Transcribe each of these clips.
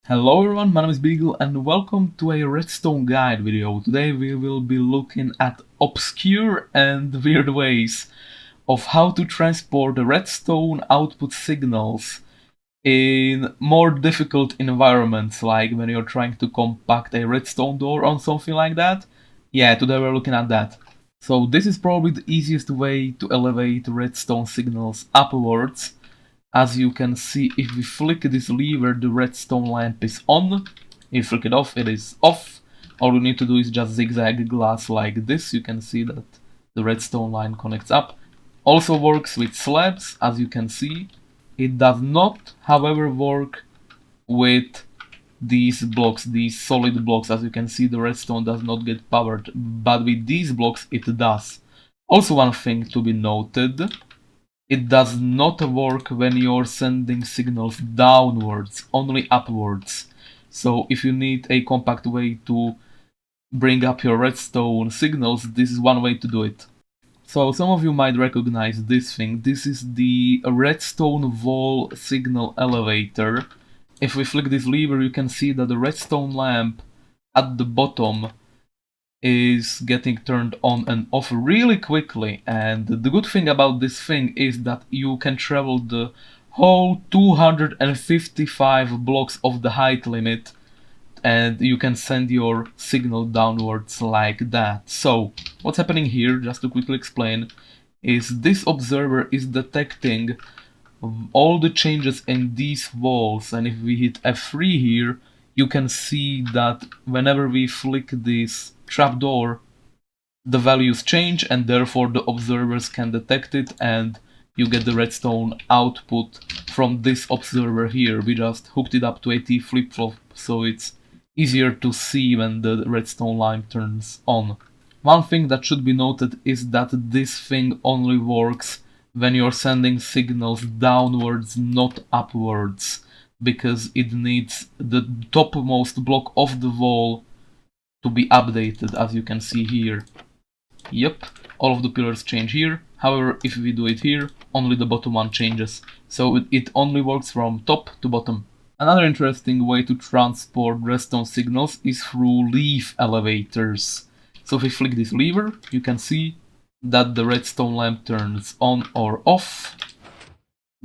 Hello everyone, my name is Bygl and welcome to a redstone guide video. Today we will be looking at obscure and weird ways of how to transport redstone output signals in more difficult environments, like when you're trying to compact a redstone door on something like that. Yeah, today we're looking at that. So this is probably the easiest way to elevate redstone signals upwards. As you can see, if we flick this lever, the redstone lamp is on. If you flick it off, it is off. All you need to do is just zigzag glass like this. You can see that the redstone line connects up. Also works with slabs, as you can see. It does not, however, work with these blocks, these solid blocks. As you can see, the redstone does not get powered, but with these blocks it does. Also, one thing to be noted: it does not work when you're sending signals downwards, only upwards. So if you need a compact way to bring up your redstone signals, this is one way to do it. So some of you might recognize this thing. This is the redstone wall signal elevator. If we flick this lever, you can see that the redstone lamp at the bottom is getting turned on and off really quickly, and the good thing about this thing is that you can travel the whole 255 blocks of the height limit and you can send your signal downwards like that. So what's happening here, just to quickly explain, is this observer is detecting all the changes in these walls, and if we hit F3 here, you can see that whenever we flick this trapdoor, the values change and therefore the observers can detect it, and you get the redstone output from this observer here. We just hooked it up to a T flip-flop, so it's easier to see when the redstone line turns on. One thing that should be noted is that this thing only works when you're sending signals downwards, not upwards, because it needs the topmost block of the wall to be updated, as you can see here. Yep, all of the pillars change here. However, if we do it here, only the bottom one changes. So it only works from top to bottom. Another interesting way to transport redstone signals is through leaf elevators. So if we flick this lever, you can see that the redstone lamp turns on or off.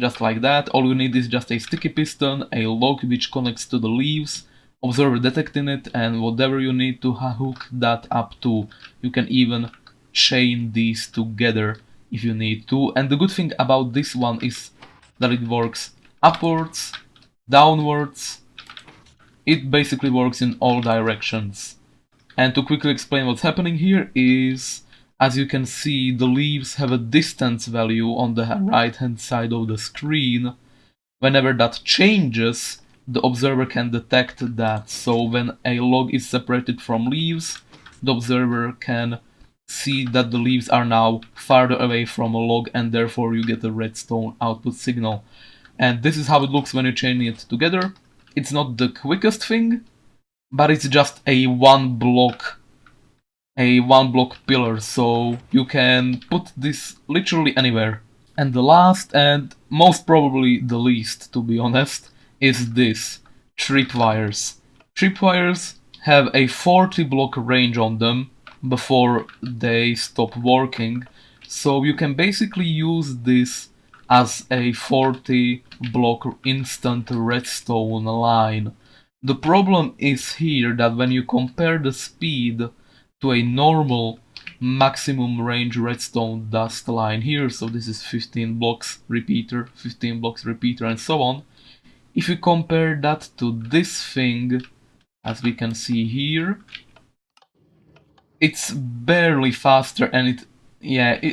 Just like that. All you need is just a sticky piston, a lock which connects to the leaves, observer detecting it, and whatever you need to hook that up to. You can even chain these together if you need to. And the good thing about this one is that it works upwards, downwards. It basically works in all directions. And to quickly explain what's happening here is, as you can see, the leaves have a distance value on the right hand side of the screen. Whenever that changes, the observer can detect that. So when a log is separated from leaves, the observer can see that the leaves are now farther away from a log, and therefore you get a redstone output signal. And this is how it looks when you chain it together. It's not the quickest thing, but it's just a one block pillar, so you can put this literally anywhere. And the last, and most probably the least, to be honest, is this: tripwires. Tripwires have a 40 block range on them before they stop working, so you can basically use this as a 40 block instant redstone line. The problem is here that when you compare the speed to a normal maximum range redstone dust line here, so this is 15 blocks repeater, 15 blocks repeater, and so on. If you compare that to this thing, as we can see here, it's barely faster, and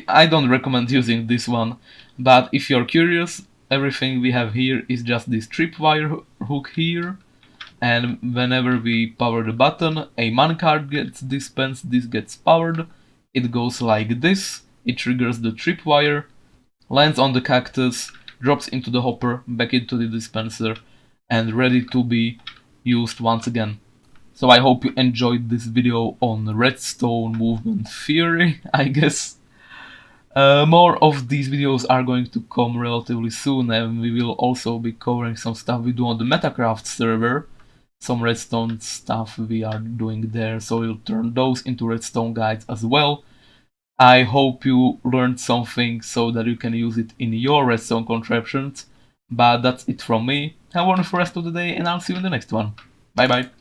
I don't recommend using this one, but if you're curious, everything we have here is just this tripwire hook here, and whenever we power the button, a minecart gets dispensed, this gets powered, it goes like this, it triggers the tripwire, lands on the cactus, drops into the hopper, back into the dispenser, and ready to be used once again. So I hope you enjoyed this video on redstone movement theory, I guess. More of these videos are going to come relatively soon, and we will also be covering some stuff we do on the Metacraft server. some redstone stuff we are doing there, so we'll turn those into redstone guides as well. I hope you learned something so that you can use it in your redstone contraptions. But that's it from me. Have a wonderful rest of the day, and I'll see you in the next one. Bye bye.